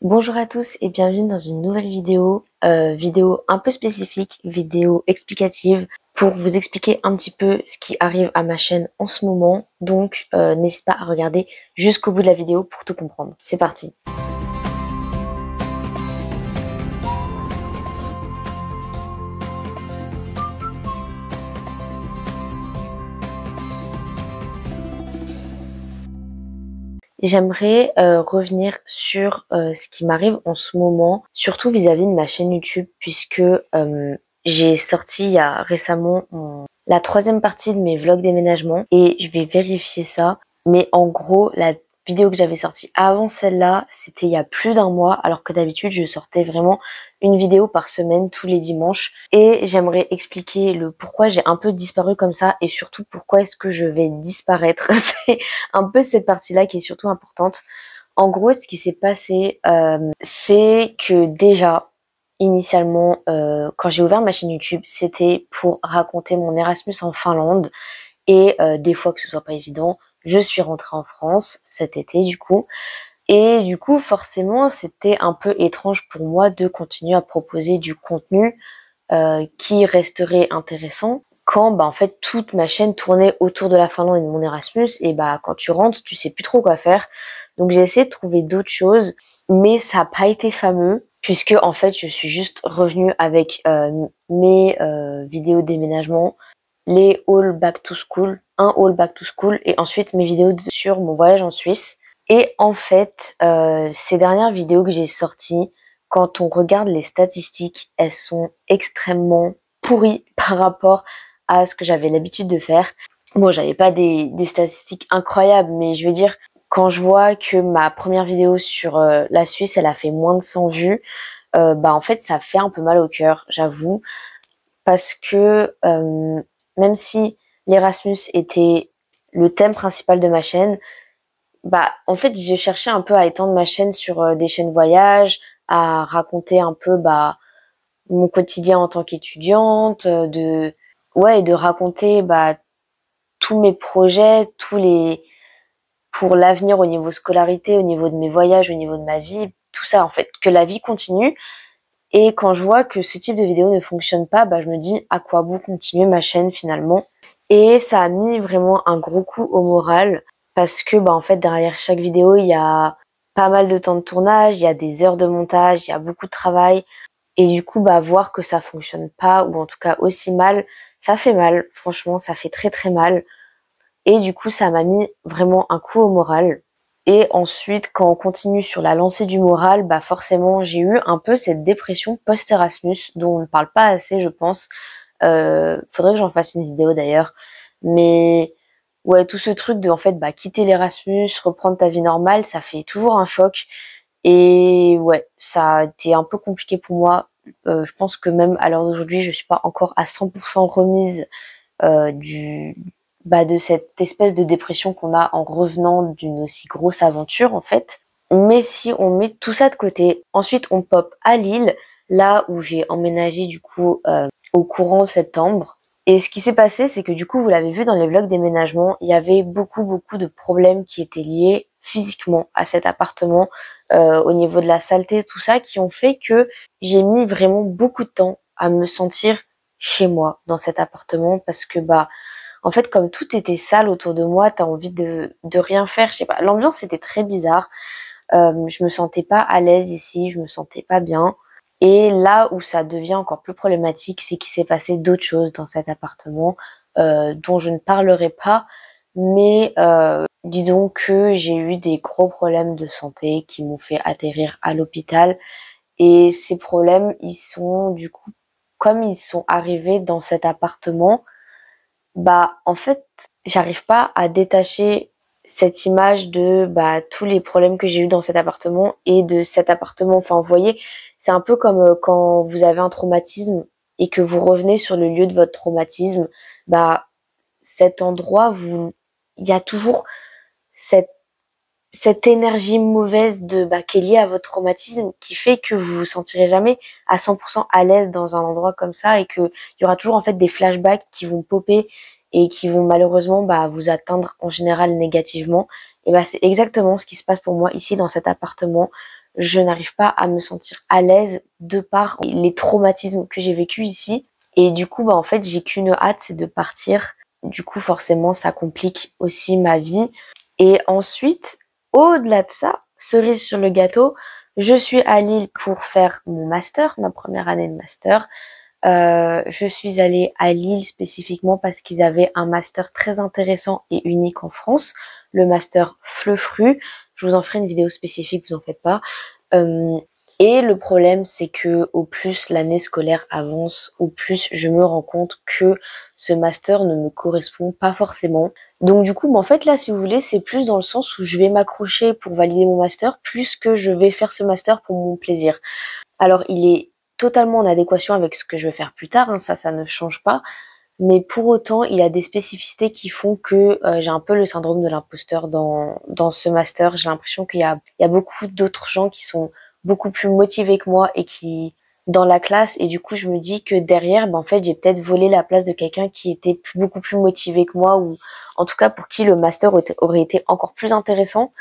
Bonjour à tous et bienvenue dans une nouvelle vidéo, vidéo un peu spécifique, vidéo explicative pour vous expliquer un petit peu ce qui arrive à ma chaîne en ce moment. Donc n'hésite pas à regarder jusqu'au bout de la vidéo pour tout comprendre. C'est parti. J'aimerais revenir sur ce qui m'arrive en ce moment, surtout vis-à-vis de ma chaîne YouTube, puisque j'ai sorti il y a récemment la troisième partie de mes vlogs déménagement et je vais vérifier ça. Mais en gros, la vidéo que j'avais sortie avant celle-là, c'était il y a plus d'un mois, alors que d'habitude, je sortais vraiment une vidéo par semaine tous les dimanches. Et j'aimerais expliquer le pourquoi j'ai un peu disparu comme ça et surtout pourquoi est-ce que je vais disparaître. C'est un peu cette partie-là qui est surtout importante. En gros, ce qui s'est passé, c'est que déjà, initialement, quand j'ai ouvert ma chaîne YouTube, c'était pour raconter mon Erasmus en Finlande. Et des fois que ce soit pas évident, je suis rentrée en France cet été du coup. Et du coup, forcément, c'était un peu étrange pour moi de continuer à proposer du contenu qui resterait intéressant quand en fait toute ma chaîne tournait autour de la Finlande et de mon Erasmus et quand tu rentres tu sais plus trop quoi faire, donc j'ai essayé de trouver d'autres choses mais ça n'a pas été fameux puisque en fait je suis juste revenue avec mes vidéos de déménagement, les haul back to school, un haul back to school et ensuite mes vidéos sur mon voyage en Suisse. Et en fait ces dernières vidéos que j'ai sorties, quand on regarde les statistiques, elles sont extrêmement pourries par rapport à ce que j'avais l'habitude de faire. Bon, j'avais pas des statistiques incroyables, mais je veux dire, quand je vois que ma première vidéo sur la Suisse, elle a fait moins de 100 vues, en fait, ça fait un peu mal au cœur, j'avoue, parce que même si l'Erasmus était le thème principal de ma chaîne, en fait, j'ai cherché un peu à étendre ma chaîne sur des chaînes voyage, à raconter un peu mon quotidien en tant qu'étudiante, et de raconter tous mes projets, pour l'avenir au niveau scolarité, au niveau de mes voyages, au niveau de ma vie, tout ça en fait, que la vie continue. Et quand je vois que ce type de vidéo ne fonctionne pas, je me dis à quoi bon continuer ma chaîne finalement. Et ça a mis vraiment un gros coup au moral parce que en fait derrière chaque vidéo il y a pas mal de temps de tournage, il y a des heures de montage, il y a beaucoup de travail et du coup voir que ça fonctionne pas ou en tout cas aussi mal, ça fait mal, franchement ça fait très très mal et du coup ça m'a mis vraiment un coup au moral. Et ensuite quand on continue sur la lancée du moral, forcément j'ai eu un peu cette dépression post-Erasmus dont on ne parle pas assez je pense. Faudrait que j'en fasse une vidéo d'ailleurs. Mais ouais, tout ce truc de en fait quitter l'Erasmus, reprendre ta vie normale, ça fait toujours un choc. Et ouais, ça a été un peu compliqué pour moi. Je pense que même à l'heure d'aujourd'hui, je suis pas encore à 100% remise de cette espèce de dépression qu'on a en revenant d'une aussi grosse aventure en fait. Mais si on met tout ça de côté, ensuite on pop à Lille, là où j'ai emménagé du coup au courant septembre. Et ce qui s'est passé, c'est que du coup, vous l'avez vu dans les vlogs déménagement, il y avait beaucoup de problèmes qui étaient liés physiquement à cet appartement, au niveau de la saleté, tout ça, qui ont fait que j'ai mis vraiment beaucoup de temps à me sentir chez moi dans cet appartement parce que en fait comme tout était sale autour de moi, t'as envie de rien faire, je sais pas. L'ambiance était très bizarre. Je me sentais pas à l'aise ici, je me sentais pas bien. Et là où ça devient encore plus problématique, c'est qu'il s'est passé d'autres choses dans cet appartement dont je ne parlerai pas. Mais disons que j'ai eu des gros problèmes de santé qui m'ont fait atterrir à l'hôpital. Et ces problèmes, ils sont du coup, comme ils sont arrivés dans cet appartement, en fait, j'arrive pas à détacher cette image de tous les problèmes que j'ai eu dans cet appartement et de cet appartement. Enfin, vous voyez, c'est un peu comme quand vous avez un traumatisme et que vous revenez sur le lieu de votre traumatisme, cet endroit, il y a toujours cette énergie mauvaise qui est liée à votre traumatisme qui fait que vous vous sentirez jamais à 100% à l'aise dans un endroit comme ça et que il y aura toujours en fait des flashbacks qui vont popper et qui vont malheureusement vous atteindre en général négativement. Et c'est exactement ce qui se passe pour moi ici dans cet appartement. je n'arrive pas à me sentir à l'aise de par les traumatismes que j'ai vécu ici. Et du coup, en fait, j'ai qu'une hâte, c'est de partir. Du coup, forcément, ça complique aussi ma vie. Et ensuite, au-delà de ça, cerise sur le gâteau, je suis à Lille pour faire mon master, ma première année de master. Je suis allée à Lille spécifiquement parce qu'ils avaient un master très intéressant et unique en France, le master Fleufru. Je vous en ferai une vidéo spécifique, vous en faites pas. Et le problème, c'est que au plus l'année scolaire avance, au plus je me rends compte que ce master ne me correspond pas forcément. Donc du coup, en fait là, si vous voulez, c'est plus dans le sens où je vais m'accrocher pour valider mon master, plus que je vais faire ce master pour mon plaisir. Alors il est totalement en adéquation avec ce que je vais faire plus tard, hein, ça ne change pas. Mais pour autant, il a des spécificités qui font que j'ai un peu le syndrome de l'imposteur dans ce master. J'ai l'impression qu'il y a beaucoup d'autres gens qui sont beaucoup plus motivés que moi et qui dans la classe, et du coup je me dis que derrière, en fait j'ai peut-être volé la place de quelqu'un qui était beaucoup plus motivé que moi, ou en tout cas pour qui le master aurait été encore plus intéressant.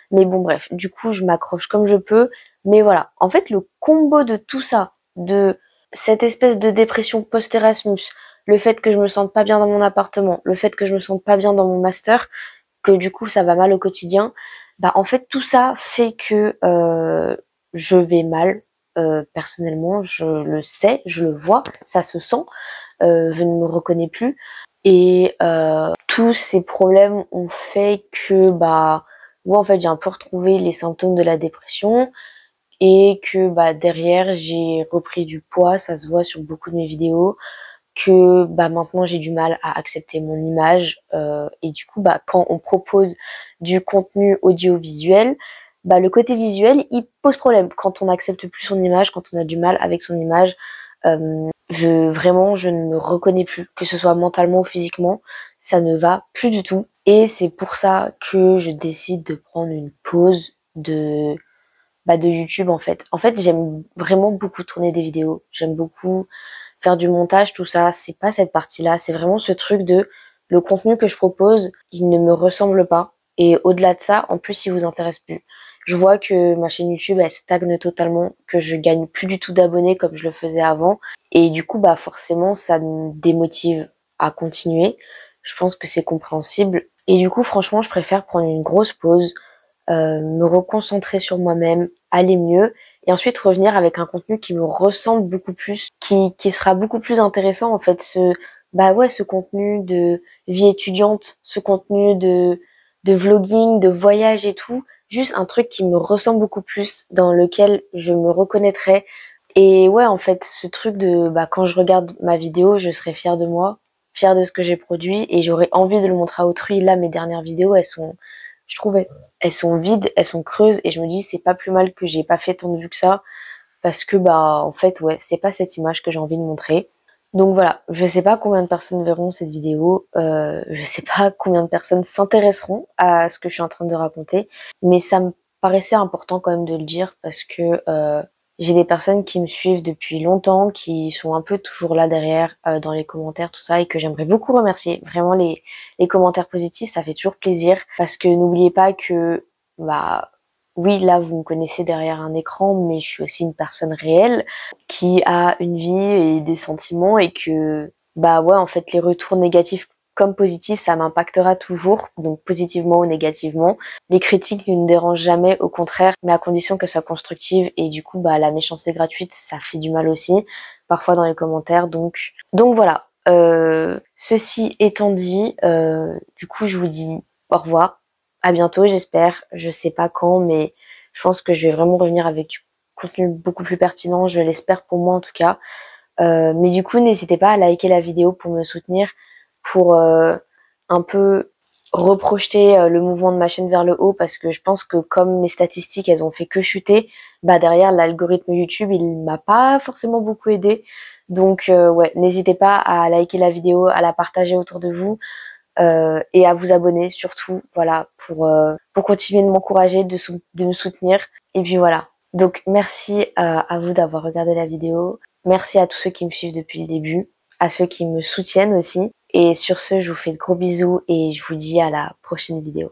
Mais bon bref, du coup je m'accroche comme je peux. Mais voilà, en fait le combo de tout ça, de cette espèce de dépression post-Erasmus, le fait que je me sente pas bien dans mon appartement, le fait que je me sente pas bien dans mon master, que du coup ça va mal au quotidien, en fait tout ça fait que je vais mal. Personnellement, je le sais, je le vois, ça se sent, je ne me reconnais plus. Et tous ces problèmes ont fait que moi en fait j'ai un peu retrouvé les symptômes de la dépression, et que derrière j'ai repris du poids, ça se voit sur beaucoup de mes vidéos, que maintenant j'ai du mal à accepter mon image, et du coup quand on propose du contenu audiovisuel, le côté visuel il pose problème quand on n'accepte plus son image, quand on a du mal avec son image. Je ne me reconnais plus, que ce soit mentalement ou physiquement, ça ne va plus du tout. Et c'est pour ça que je décide de prendre une pause de YouTube en fait. En fait, j'aime vraiment beaucoup tourner des vidéos, j'aime beaucoup faire du montage, tout ça. C'est pas cette partie-là, c'est vraiment ce truc de le contenu que je propose, il ne me ressemble pas. Et au-delà de ça, en plus, il vous intéresse plus. Je vois que ma chaîne YouTube, elle stagne totalement, que je gagne plus du tout d'abonnés comme je le faisais avant. Et du coup, forcément, ça me démotive à continuer. Je pense que c'est compréhensible. Et du coup, franchement, je préfère prendre une grosse pause, me reconcentrer sur moi-même, aller mieux, et ensuite revenir avec un contenu qui me ressemble beaucoup plus, qui sera beaucoup plus intéressant en fait, ce contenu de vie étudiante, ce contenu de vlogging, de voyage et tout, juste un truc qui me ressemble beaucoup plus, dans lequel je me reconnaîtrais. Et ouais, en fait, ce truc de quand je regarde ma vidéo, je serai fière de moi, fière de ce que j'ai produit, et j'aurais envie de le montrer à autrui. Là, mes dernières vidéos, je trouve, elles sont vides, elles sont creuses, et je me dis c'est pas plus mal que j'ai pas fait tant de vues que ça, parce que en fait ouais, c'est pas cette image que j'ai envie de montrer. Donc voilà, je sais pas combien de personnes verront cette vidéo, je sais pas combien de personnes s'intéresseront à ce que je suis en train de raconter, mais ça me paraissait important quand même de le dire, parce que j'ai des personnes qui me suivent depuis longtemps, qui sont un peu toujours là derrière, dans les commentaires, tout ça, et que j'aimerais beaucoup remercier. Vraiment, les commentaires positifs, ça fait toujours plaisir, parce que n'oubliez pas que, oui, là, vous me connaissez derrière un écran, mais je suis aussi une personne réelle, qui a une vie et des sentiments, et que, ouais, en fait, les retours négatifs comme positifs, ça m'impactera toujours, donc positivement ou négativement. Les critiques ne me dérangent jamais, au contraire, mais à condition qu'elles soient constructives, et du coup, la méchanceté gratuite, ça fait du mal aussi, parfois dans les commentaires, donc voilà. Ceci étant dit, du coup, je vous dis au revoir, à bientôt, j'espère, je sais pas quand, mais je pense que je vais vraiment revenir avec du contenu beaucoup plus pertinent, je l'espère pour moi en tout cas. Mais du coup, n'hésitez pas à liker la vidéo pour me soutenir, pour un peu reprojeter le mouvement de ma chaîne vers le haut, parce que je pense que comme mes statistiques elles ont fait que chuter, derrière l'algorithme YouTube il m'a pas forcément beaucoup aidé. Donc ouais, n'hésitez pas à liker la vidéo, à la partager autour de vous, et à vous abonner surtout, voilà, pour continuer de m'encourager, de me soutenir. Et puis voilà, donc merci à vous d'avoir regardé la vidéo, merci à tous ceux qui me suivent depuis le début, à ceux qui me soutiennent aussi. Et sur ce, je vous fais de gros bisous et je vous dis à la prochaine vidéo.